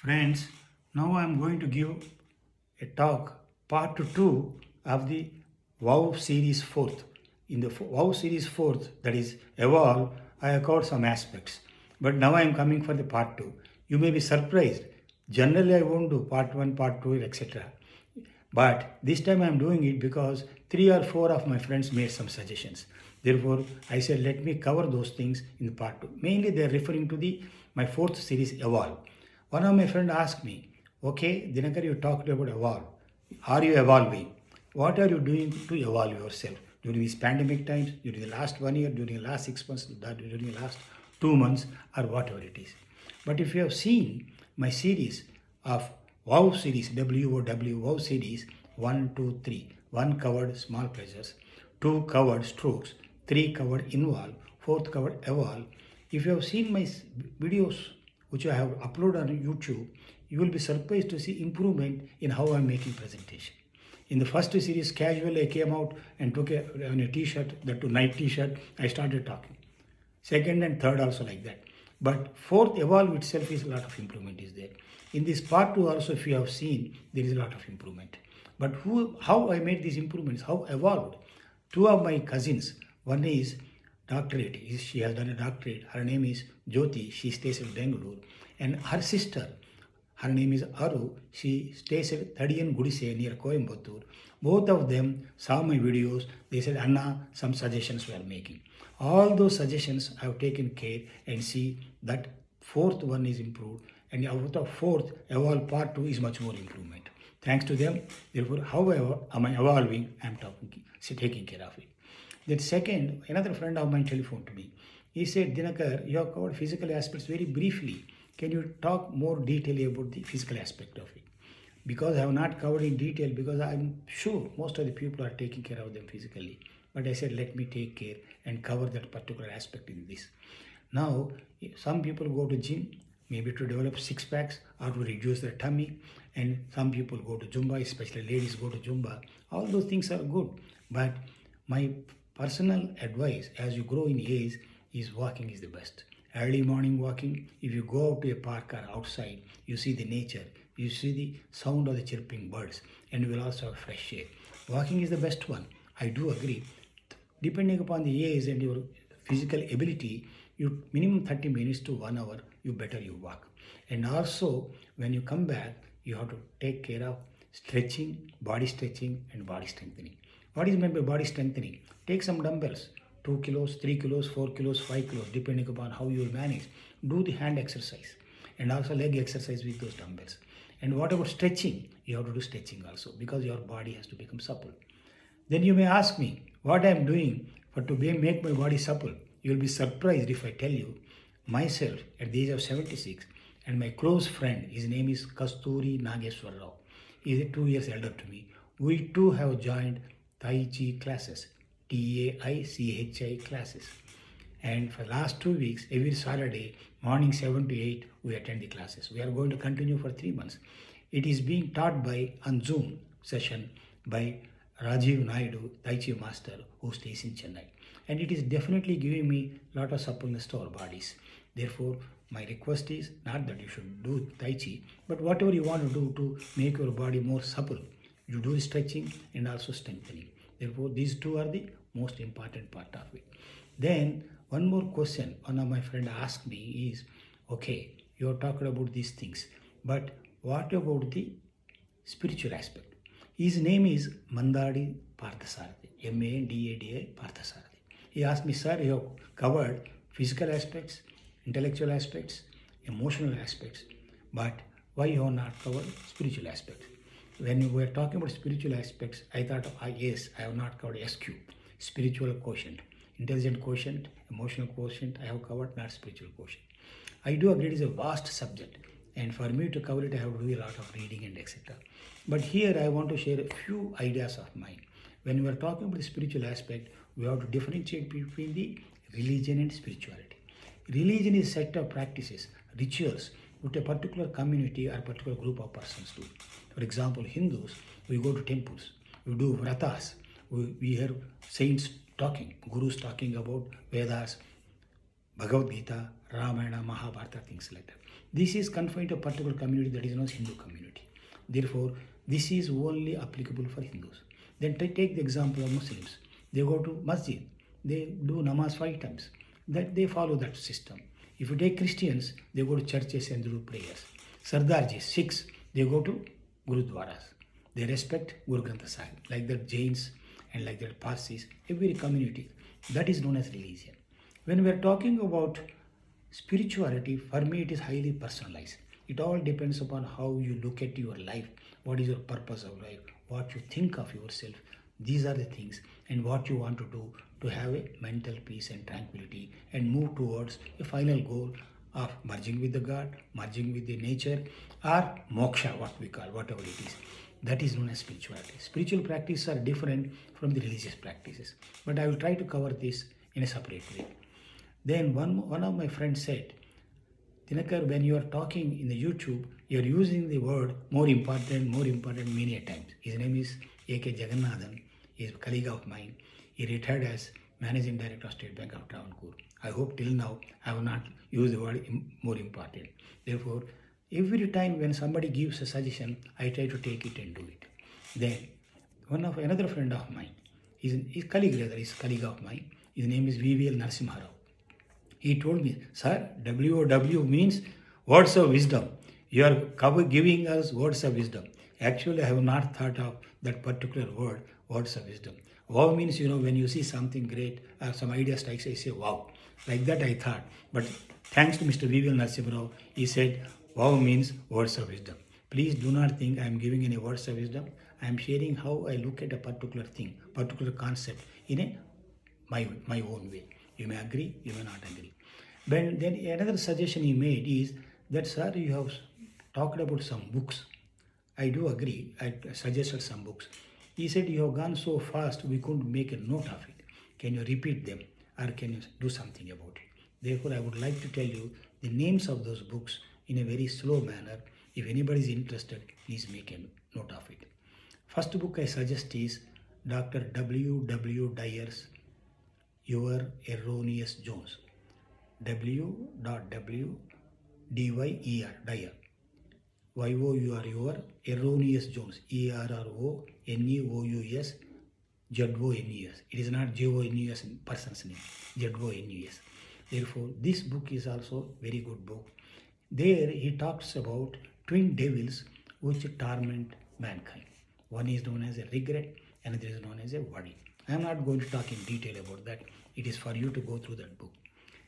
Friends, now I am going to give a talk, part 2 of the WOW series 4th. In the WOW series 4th, that is Evolve, I have covered some aspects. But now I am coming for the part 2. You may be surprised. Generally, I won't do part 1, part 2, etc. But this time I am doing it because 3 or 4 of my friends made some suggestions. Therefore, I said let me cover those things in the part 2. Mainly they are referring to the my 4th series Evolve. One of my friends asked me, okay, Dinakar, you talked about evolve. Are you evolving? What are you doing to evolve yourself during these pandemic times, during the last 1 year, during the last 6 months, during the last 2 months, or whatever it is? But if you have seen my series of WOW series, WOW WOW series 1, 2, 3, 1 covered small pleasures, 2 covered strokes, 3 covered involve, 4th covered evolve. If you have seen my videos which I have uploaded on YouTube, you will be surprised to see improvement in how I am making presentation. In the first series, casually I came out and took a t-shirt, that to night t-shirt, I started talking. Second and third also like that. But fourth, evolve itself is a lot of improvement is there. In this part 2 also, if you have seen, there is a lot of improvement. But how I made these improvements, how evolved? 2 of my cousins, one is doctorate, she has done a doctorate, her name is Jyoti, she stays in Bangalore, and her sister, her name is Aru, she stays at Thadiyan Gudise near Coimbatore. Both of them saw my videos, they said, Anna, some suggestions we are making. All those suggestions I have taken care and see that fourth one is improved, and out of fourth, evolve part 2 is much more improvement. Thanks to them, therefore, however am I evolving, I am taking care of it. Then second, another friend of mine telephoned to me. He said, Dinakar, you have covered physical aspects very briefly. Can you talk more detail about the physical aspect of it? Because I have not covered in detail, because I'm sure most of the people are taking care of them physically. But I said, let me take care and cover that particular aspect in this. Now, some people go to gym, maybe to develop six packs or to reduce their tummy. And some people go to Zumba, especially ladies go to Zumba. All those things are good. But my personal advice as you grow in age is walking is the best. Early morning walking, if you go out to a park or outside, you see the nature, you see the sound of the chirping birds, and you will also have fresh air. Walking is the best one. I do agree. Depending upon the age and your physical ability, you minimum 30 minutes to 1 hour, you better you walk. And also, when you come back, you have to take care of stretching, and body strengthening. What is meant by body strengthening? Take some dumbbells, 2 kilos, 3 kilos, 4 kilos, 5 kilos, depending upon how you will manage. Do the hand exercise and also leg exercise with those dumbbells. And what about stretching? You have to do stretching also because your body has to become supple. Then you may ask me what I am doing to make my body supple. You will be surprised if I tell you myself at the age of 76 and my close friend, his name is Kasturi Nageswar Rao. He is 2 years elder to me. We too have joined Tai Chi classes, TAICHI classes. And for the last 2 weeks, every Saturday, morning 7 to 8, we attend the classes. We are going to continue for 3 months. It is being taught on Zoom session by Rajiv Naidu, Tai Chi master, who stays in Chennai. And it is definitely giving me a lot of suppleness to our bodies. Therefore, my request is not that you should do Tai Chi, but whatever you want to do to make your body more supple, you do stretching and also strengthening. Therefore, these two are the most important part of it. Then, one more question one of my friend asked me is, okay, you are talking about these things, but what about the spiritual aspect? His name is Mandadi Parthasarathi, Mandadi Parthasarathi. He asked me, sir, you have covered physical aspects, intellectual aspects, emotional aspects, but why you have not covered spiritual aspects? When we were talking about spiritual aspects, I thought, yes, I have not covered SQ, spiritual quotient, intelligent quotient, emotional quotient, I have covered, not spiritual quotient. I do agree it is a vast subject, and for me to cover it, I have to do a lot of reading and etc. But here I want to share a few ideas of mine. When we are talking about the spiritual aspect, we have to differentiate between the religion and spirituality. Religion is a set of practices, rituals, which a particular community or particular group of persons do. For example, Hindus, we go to temples, we do vratas, we hear saints talking, gurus talking about Vedas, Bhagavad Gita, Ramayana, Mahabharata, things like that. This is confined to a particular community, that is known as Hindu community. Therefore, this is only applicable for Hindus. Then take the example of Muslims. They go to masjid, they do namaz 5 times. That they follow that system. If you take Christians, they go to churches and do prayers. Sardarjis, Sikhs, they go to Gurudwaras. They respect Guru Granth Sahib, like that Jains and like that Parsis, every community. That is known as religion. When we are talking about spirituality, for me it is highly personalized. It all depends upon how you look at your life, what is your purpose of life, what you think of yourself. These are the things, and what you want to do to have a mental peace and tranquility and move towards a final goal of merging with the God, merging with the nature, or moksha, what we call, whatever it is. That is known as spirituality. Spiritual practices are different from the religious practices, but I will try to cover this in a separate way. Then one of my friends said, Dinakar, when you are talking in the YouTube, you are using the word more important many a times. His name is A.K. Jagannathan. He is a colleague of mine. He retired as Managing Director of State Bank of Travancore. I hope till now I have not used the word more important. Therefore, every time when somebody gives a suggestion, I try to take it and do it. Then, another friend of mine, his colleague of mine, his name is VVL Narasimha Rao. He told me, sir, WOW means words of wisdom. You are giving us words of wisdom. Actually, I have not thought of that particular word, words of wisdom. Wow means, when you see something great or some idea strikes, I say, wow. Like that I thought. But thanks to Mr. VVL Narasimha Rao, he said, wow means words of wisdom. Please do not think I am giving any words of wisdom. I am sharing how I look at a particular thing, particular concept in my own way. You may agree, you may not agree. But then another suggestion he made is that, sir, you have talked about some books. I do agree. I suggested some books. He said, you have gone so fast, we couldn't make a note of it. Can you repeat them or can you do something about it? Therefore, I would like to tell you the names of those books in a very slow manner. If anybody is interested, please make a note of it. First book I suggest is Dr. W. Dyer's Your Erroneous Jones. W.W. D-Y-E-R, Dyer. Y-O-U-R, Your Erroneous Jones. E-R-R-O-N-E-O-U-S Z-O-N-E-S. It is not J-O-N-E-S person's name. Z-O-N-E-S. Therefore, this book is also very good book. There he talks about twin devils which torment mankind. One is known as a regret, another is known as a worry. I am not going to talk in detail about that. It is for you to go through that book.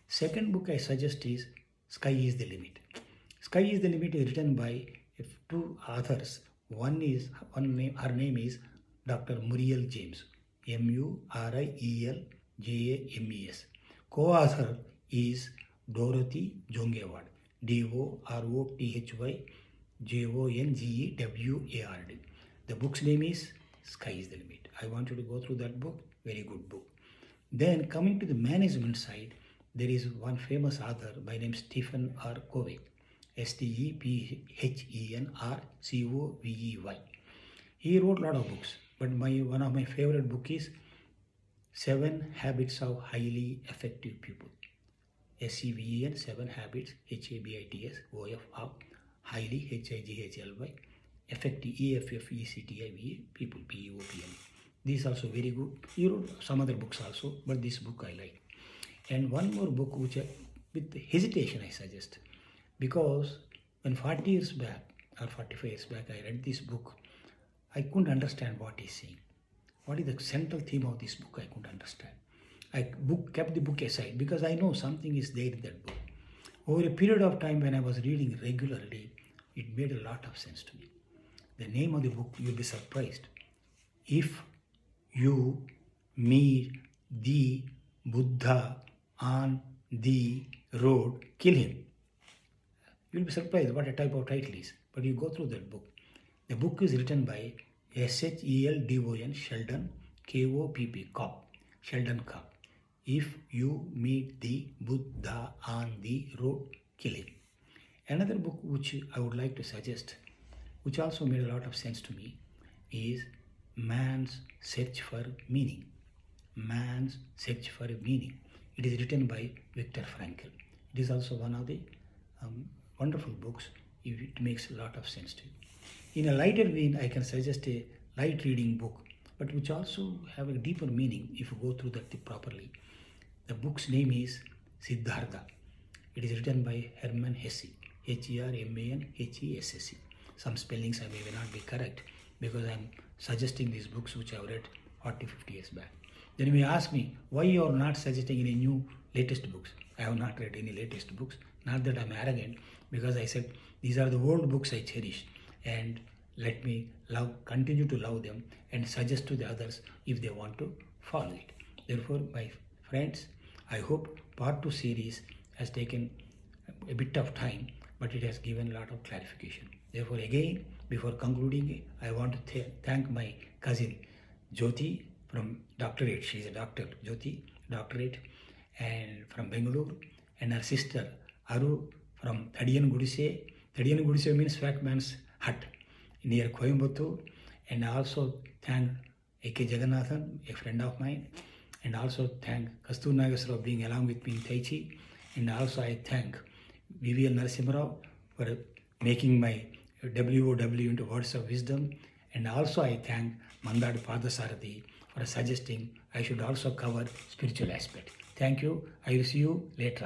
Second book I suggest is Sky is the Limit. Sky is the Limit is written by two authors. Her name is Dr. Muriel James. M-U-R-I-E-L-J-A-M-E-S. Co-author is Dorothy Jongeward. D-O-R-O-T-H-Y-J-O-N-G-E-W-A-R-D. The book's name is Sky is the Limit. I want you to go through that book. Very good book. Then coming to the management side, there is one famous author by name Stephen R. Covey. S-T-E-P-H-E-N-R-C-O-V-E-Y. He wrote a lot of books, but one of my favorite book is 7 Habits of Highly Effective People. S-E-V-E-N, 7 Habits, H-A-B-I-T-S, O-F of Highly, H-I-G-H-L-Y, Effective, E-F-F-E-C-T-I-V-E, People, P-E-O-P-L-E. This is also very good. He wrote some other books also, but this book I like. And one more book which with hesitation I suggest, because when 40 years back or 45 years back I read this book, I couldn't understand what he's saying. What is the central theme of this book? I couldn't understand. I kept the book aside because I know something is there in that book. Over a period of time when I was reading regularly, it made a lot of sense to me. The name of the book, you'll be surprised. If you meet the Buddha on the road, kill him. You'll be surprised what a type of title is. But you go through that book. The book is written by S-H-E-L-D-O-N, Sheldon, K-O-P-P, Kopp, Sheldon Kopp. If you meet the Buddha on the road, kill him. Another book which I would like to suggest, which also made a lot of sense to me, is Man's Search for Meaning. Man's Search for Meaning. It is written by Viktor Frankl. It is also one of wonderful books if it makes a lot of sense to you. In a lighter vein, I can suggest a light reading book, but which also have a deeper meaning if you go through that properly. The book's name is Siddhartha. It is written by Hermann Hesse, Hermann Hesse. Some spellings I may not be correct because I am suggesting these books which I have read 40-50 years back. Then you may ask me why you are not suggesting any new latest books. I have not read any latest books. Not that I am arrogant, because I said these are the old books I cherish, and let me continue to love them and suggest to the others if they want to follow it. Therefore, my friends, I hope part 2 series has taken a bit of time, but it has given a lot of clarification. Therefore, again, before concluding, I want to thank my cousin Jyoti from Doctorate. She is a doctor, Jyoti, Doctorate, and from Bangalore, and her sister Aru from Thadiyan Gudise. Thadiyan Gudise means Fat Man's Hut near Coimbatore. And I also thank A.K. Jagannathan, a friend of mine, and also thank Kastur Nageswara being along with me in Tai Chi. And also I thank V.V.L. Narasimha for making my WOW into Words of Wisdom. And also I thank Mandad Padasarathi for suggesting I should also cover spiritual aspect. Thank you. I will see you later on.